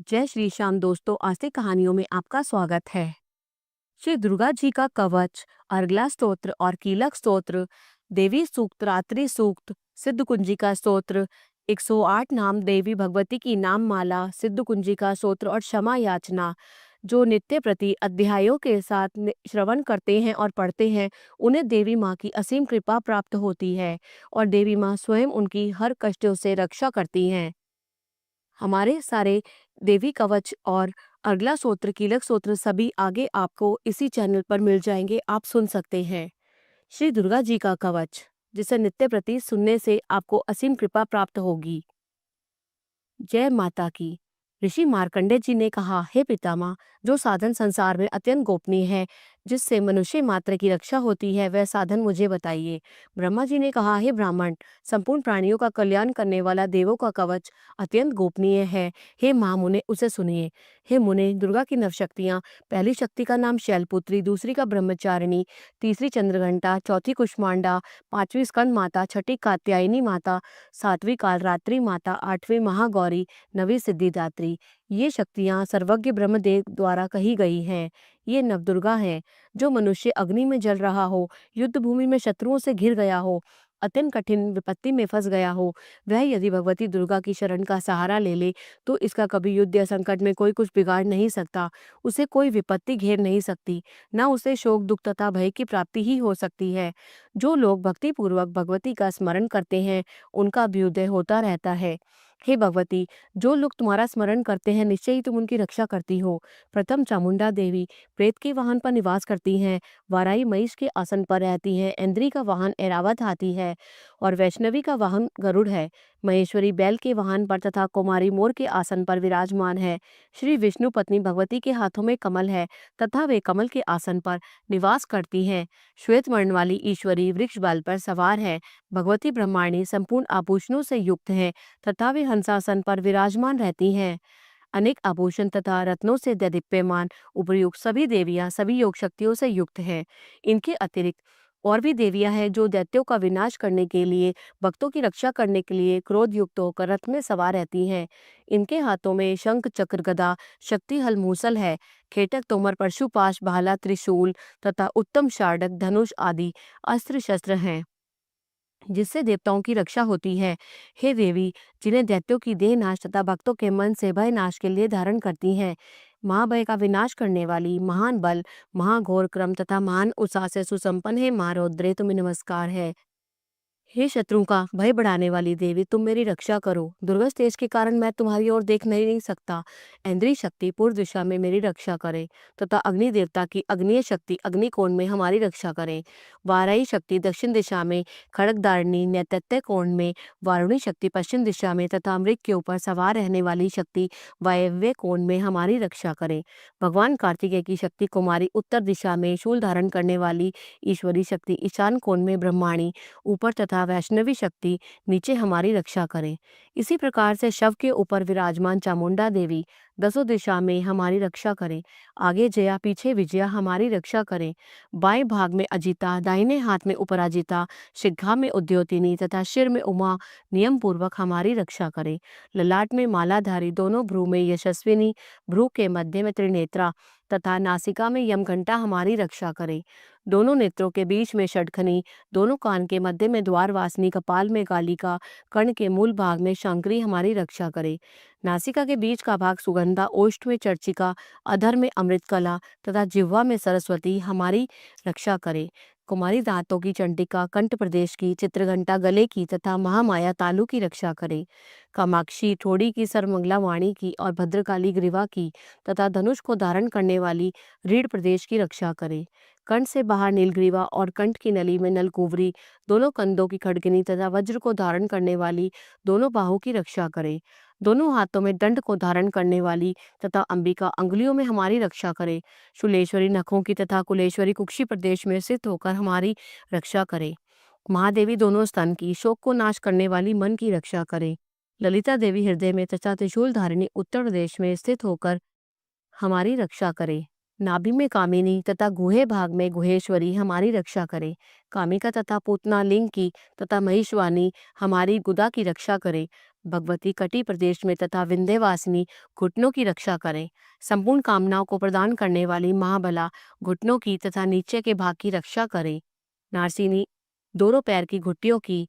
जय श्री श्याम दोस्तों, आस्तिक कहानियों में आपका स्वागत है। श्री दुर्गा जी का कवच, अर्गला स्तोत्र और कीलक स्तोत्र, देवी सूक्त, रात्रि सूक्त, सिद्ध कुंजिका स्तोत्र, 108 नाम देवी भगवती की नाम माला, सिद्ध कुंजिका स्तोत्र और क्षमा याचना जो नित्य प्रति अध्यायों के साथ श्रवण करते हैं और पढ़ते हैं, उन्हें देवी माँ की असीम कृपा प्राप्त होती है और देवी माँ स्वयं उनकी हर कष्टों से रक्षा करती हैं। हमारे सारे देवी कवच और अगला सूत्र, कीलक सूत्र सभी आगे आपको इसी चैनल पर मिल जाएंगे, आप सुन सकते हैं। श्री दुर्गा जी का कवच, जिसे नित्य प्रति सुनने से आपको असीम कृपा प्राप्त होगी। जय माता की। ऋषि मार्कंडे जी ने कहा, हे पितामह, जो साधन संसार में अत्यंत गोपनीय है, जिससे मनुष्य मात्र की रक्षा होती है, वह साधन मुझे बताइए। ब्रह्मा जी ने कहा, हे ब्राह्मण, संपूर्ण प्राणियों का कल्याण करने वाला देवों का कवच अत्यंत गोपनीय है। हे महामुने, उसे सुनिए। हे मुने, दुर्गा की नवशक्तियां, पहली शक्ति का नाम शैलपुत्री, दूसरी का ब्रह्मचारिणी, तीसरी चंद्रघंटा, चौथी कुष्मांडा, पांचवी स्कंद माता, छठी कात्यायनी माता, सातवीं कालरात्रि माता, आठवीं महागौरी, नवी सिद्धिदात्री। ये शक्तियां सर्वज्ञ ब्रह्मदेव द्वारा कही गई हैं। ये नवदुर्गा हैं। जो मनुष्य अग्नि में जल रहा हो, युद्ध भूमि में शत्रुओं से घिर गया हो, अत्यंत कठिन विपत्ति में फंस गया हो, वह यदि भगवती दुर्गा की शरण का सहारा ले ले तो इसका कभी युद्ध या संकट में कोई कुछ बिगाड़ नहीं सकता। उसे कोई विपत्ति घेर नहीं सकती, न उसे शोक, दुख तथा भय की प्राप्ति ही हो सकती है। जो लोग भक्ति पूर्वक भगवती का स्मरण करते हैं, उनका अभ्युदय होता रहता है। हे भगवती, जो लोग तुम्हारा स्मरण करते हैं, निश्चय ही तुम उनकी रक्षा करती हो। प्रथम चामुंडा देवी प्रेत के वाहन पर निवास करती हैं, वाराई महिष के आसन पर रहती हैं, इंद्री का वाहन ऐरावत हाथी है और वैष्णवी का वाहन गरुड़ है। महेश्वरी बैल के वाहन पर तथा कुमारी मोर के आसन पर विराजमान है। श्री विष्णु पत्नी भगवती के हाथों में कमल है तथा वे कमल के आसन पर निवास करती हैं। श्वेत वर्ण वाली ईश्वरी वृक्ष बाल पर सवार है। भगवती ब्रह्माणी संपूर्ण आभूषणों से युक्त है तथा वे हंसासन पर विराजमान रहती हैं। अनेक आभूषण तथा रत्नों से दैदीप्यमान उपर्युक्त सभी देवियां सभी योग शक्तियों से युक्त हैं। इनके अतिरिक्त और भी देवियां हैं जो दैत्यों का विनाश करने के लिए, भक्तों की रक्षा करने के लिए क्रोध युक्त होकर रथ में सवार रहती हैं। इनके हाथों में शंख, चक्र, गदा, शक्ति हल, मूसल है। खेटक, तोमर, परशुपाश, भाला, त्रिशूल तथा उत्तम शार्डक, धनुष आदि अस्त्र शस्त्र हैं, जिससे देवताओं की रक्षा होती है। हे देवी, जिन्हें दैत्यों की देह नाश तथा भक्तों के मन से भय नाश के लिए धारण करती हैं, महाभय का विनाश करने वाली, महान बल, महाघोर क्रम तथा महान उत्साह से सुसंपन्न है माँ रौद्रे, तुम्हें नमस्कार है। हे शत्रुओं का भय बढ़ाने वाली देवी, तुम मेरी रक्षा करो। दुर्गस तेज के कारण मैं तुम्हारी ओर देख नहीं सकता। इंद्रिय शक्ति पूर्व दिशा में मेरी रक्षा करे तथा अग्नि देवता की अग्निय शक्ति अग्निकोण में हमारी रक्षा करे। वाराई शक्ति दक्षिण दिशा में, खड़गदारिणी नैत्य कोण में, वारुणी शक्ति पश्चिम दिशा में तथा मृग के ऊपर सवार रहने वाली शक्ति वायव्य कोण में हमारी रक्षा करे। भगवान कार्तिकेय की शक्ति कुमारी उत्तर दिशा में, शूल धारण करने वाली ईश्वरी शक्ति ईशान कोण में ब्रह्माणी ऊपर तथा वैष्णवी शक्ति नीचे हमारी रक्षा करें। इसी प्रकार से शव के ऊपर विराजमान चामुंडा देवी दसों दिशा में हमारी रक्षा करें। आगे जया, पीछे विजया हमारी रक्षा करें। बाएं भाग में अजिता, दाहिने हाथ में उपराजिता, शिग्गा में उद्योतिनी तथा सिर में उमा नियम पूर्वक हमारी रक्षा करें। ललाट में मालाधारी, दोनों भ्रू में यशस्विनी, भ्रू के मध्य में त्रिनेत्रा तथा नासिका में यमघंटा हमारी रक्षा करें। दोनों नेत्रों के बीच में षटखनी, दोनों कान के मध्य में द्वारवासिनी, कपाल में कालिका, कर्ण के मूल भाग में शंकरी हमारी रक्षा करे। नासिका के बीच का भाग सुगंधा, ओष्ठ में चर्चिका, अधर में अमृत कला तथा जिह्वा में सरस्वती हमारी रक्षा करे। कुमारी दांतों की चंडिका, कंठ प्रदेश की चित्रघंटा, गले की तथा महामाया तालु की रक्षा करे। कामाक्षी ठोड़ी की, सर्वमंगला वाणी की और भद्रकाली ग्रीवा की तथा धनुष को धारण करने वाली रीढ़ प्रदेश की रक्षा करे। कंठ से बाहर नीलग्रीवा और कंठ की नली में नलकुवरी, दोनों कंधों की खड्गनी तथा वज्र को धारण करने वाली दोनों बाहों की रक्षा करे। दोनों हाथों में दंड को धारण करने वाली तथा अंबिका अंगुलियों में हमारी रक्षा करे। शूलेश्वरी नखों की तथा कुलेश्वरी कुक्षी प्रदेश में स्थित होकर हमारी रक्षा करे। महादेवी दोनों स्तन की, शोक को नाश करने वाली मन की रक्षा करे। ललिता देवी हृदय में तथा त्रिशूल धारिणी उत्तर प्रदेश में स्थित होकर हमारी रक्षा करे। नाभि में कामिनी तथा गुहे भाग में गुहेश्वरी हमारी रक्षा करे। कामिका तथा पूतना लिंग की तथा महिषवानी हमारी गुदा की रक्षा करे। भगवती कटी प्रदेश में तथा विंध्यवासिनी घुटनों की रक्षा करें। संपूर्ण कामनाओं को प्रदान करने वाली महाबला घुटनों की तथा नीचे के भाग की रक्षा करें। नारसिनी दोनों पैर की घुट्टियों की,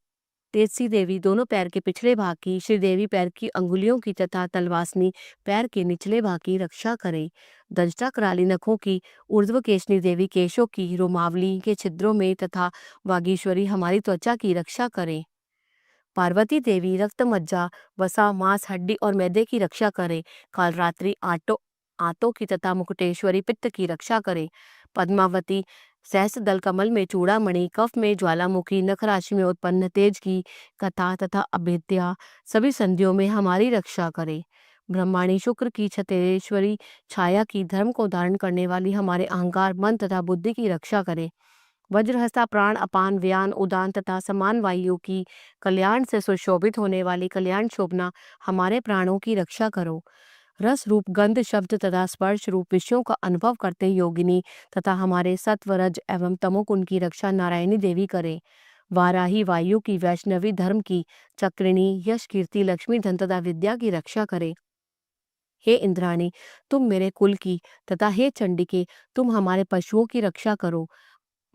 तेजसी देवी दोनों पैर के पिछले भाग की, श्रीदेवी पैर की अंगुलियों की तथा तलवासनी पैर के निचले भाग की रक्षा करें। दंष्टा कराली नखों की, ऊर्ध्वकेशनी देवी केशों की, रोमावली के छिद्रों में तथा वागीश्वरी हमारी त्वचा की रक्षा करें। पार्वती देवी रक्त मज्जा, वसा, मांस, हड्डी और मैदे की रक्षा करें। कालरात्रि आंतों की तथा मुकुटेश्वरी पित्त की रक्षा करें। पद्मावती सहस्त्रदल कमल में चूड़ामणि, कफ में ज्वालामुखी, नख राशि में उत्पन्न तेज की कथा तथा अभेद्या सभी संधियों में हमारी रक्षा करे। ब्रह्माणी शुक्र की छतेश्वरी छाया की, धर्म को धारण करने वाली हमारे अहंकार, मन तथा बुद्धि की रक्षा करे। वज्रहस्ता प्राण, अपान, व्यान, उदान तथा समान वायु की कल्याण से सुशोभित होने वाली कल्याण शोभना हमारे प्राणों की रक्षा करो। रस रूप, गंध, शब्द तथा स्पर्श रूप विषयों का अनुभव करते योगिनी तथा हमारे सत्व, रज एवं तमोगुण की रक्षा नारायणी देवी करे। वाराही वायु की, वैष्णवी धर्म की, चक्रिणी यश, कीर्ति, लक्ष्मी, धन तथा विद्या की रक्षा करे। हे इंद्राणी, तुम मेरे कुल की तथा हे चंडिके, तुम हमारे पशुओं की रक्षा करो।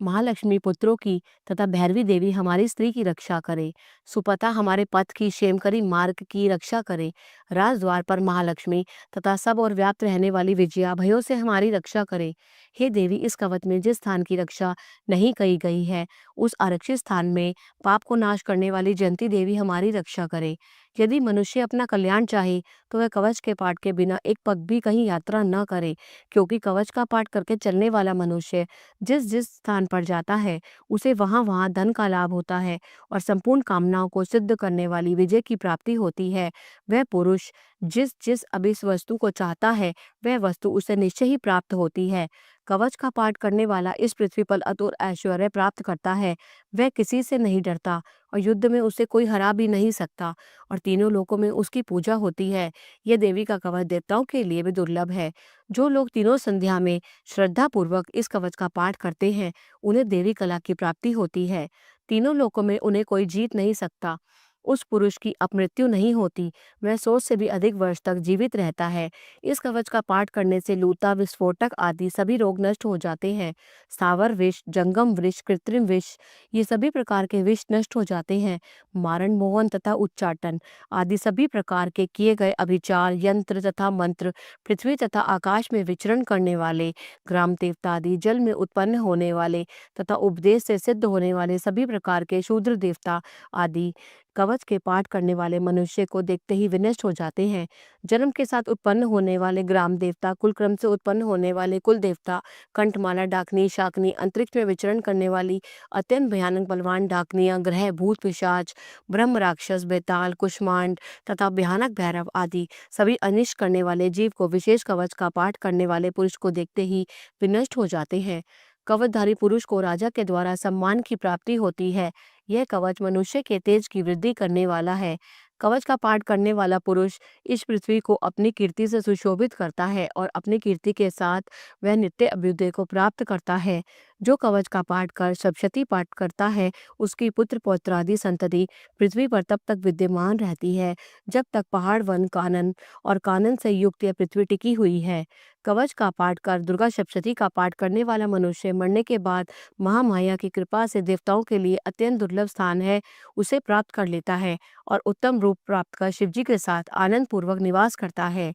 महालक्ष्मी पुत्रों की तथा भैरवी देवी हमारी स्त्री की रक्षा करे। सुपता हमारे पथ की, क्षेमकरी मार्ग की रक्षा करे। राजद्वार पर महालक्ष्मी तथा सब और व्याप्त रहने वाली विजया भयों से हमारी रक्षा करे। हे देवी, इस कवच में जिस स्थान की रक्षा नहीं कही गई है, उस आरक्षित स्थान में पाप को नाश करने वाली जयंती देवी हमारी रक्षा करे। यदि मनुष्य अपना कल्याण चाहे तो वह कवच के पाठ के बिना एक पग भी कहीं यात्रा न करे, क्योंकि कवच का पाठ करके चलने वाला मनुष्य जिस जिस स्थान पर जाता है उसे वहां वहां धन का लाभ होता है और संपूर्ण कामनाओं को सिद्ध करने वाली विजय की प्राप्ति होती है। वह पुरुष जिस जिस अभिष्ट वस्तु को चाहता है वह वस्तु उसे निश्चय ही प्राप्त होती है। कवच का पाठ करने वाला इस पृथ्वी पर अतुल ऐश्वर्य प्राप्त करता है। वह किसी से नहीं डरता और युद्ध में उसे कोई हरा भी नहीं सकता और तीनों लोकों में उसकी पूजा होती है। यह देवी का कवच देवताओं के लिए भी दुर्लभ है। जो लोग तीनों संध्या में श्रद्धा पूर्वक इस कवच का पाठ करते हैं उन्हें देवी कला की प्राप्ति होती है। तीनों लोकों में उन्हें कोई जीत नहीं सकता। उस पुरुष की अपमृत्यु नहीं होती, वह 100 से भी अधिक वर्ष तक जीवित रहता है। इस कवच का पाठ करने से लूता, विस्फोटक आदि सभी रोग नष्ट हो जाते हैं। स्थावर विष, जंगम विष, कृत्रिम विष ये सभी प्रकार के विष नष्ट हो जाते हैं। मारण, मोहन तथा उच्चाटन आदि सभी प्रकार के किए गए अभिचार, यंत्र तथा मंत्र, पृथ्वी तथा आकाश में विचरण करने वाले ग्राम देवता आदि, जल में उत्पन्न होने वाले तथा उपदेश से सिद्ध होने वाले सभी प्रकार के शूद्र देवता आदि कवच के पाठ करने वाले मनुष्य को देखते ही विनष्ट हो जाते हैं। जन्म के साथ उत्पन्न होने वाले ग्राम देवता, कुल क्रम से उत्पन्न होने वाले कुल देवता, कंठमाला डाकनी, शाकनी, अंतरिक्ष में विचरण करने वाली अत्यंत भयानक बलवान डाकनियां, ग्रह, भूत, पिशाच, ब्रह्म राक्षस, बेताल, कुष्मांड तथा भयानक भैरव आदि सभी अनिष्ट करने वाले जीव को विशेष कवच का पाठ करने वाले पुरुष को देखते ही विनष्ट हो जाते हैं। कवचधारी पुरुष को राजा के द्वारा सम्मान की प्राप्ति होती है। यह कवच मनुष्य के तेज की वृद्धि करने वाला है। कवच का पाठ करने वाला पुरुष इस पृथ्वी को अपनी कीर्ति से सुशोभित करता है और अपनी कीर्ति के साथ वह नित्य अभ्युदय को प्राप्त करता है। जो कवच का पाठ कर सप्तशती पाठ करता है उसकी पुत्र पौत्रादि संतति पृथ्वी पर तब तक विद्यमान रहती है जब तक पहाड़, वन, कानन और कानन से युक्त यह पृथ्वी टिकी हुई है। कवच का पाठ कर दुर्गा सप्तशती का पाठ करने वाला मनुष्य मरने के बाद महामाया की कृपा से देवताओं के लिए अत्यंत दुर्लभ स्थान है उसे प्राप्त कर लेता है और उत्तम रूप प्राप्त कर शिवजी के साथ आनंद पूर्वक निवास करता है।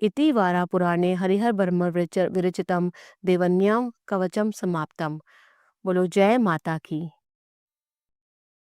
इति वारा पुराणे हरिहर ब्रह्म विरचितम देवन्याम कवचम समाप्तम। बोलो जय माता की।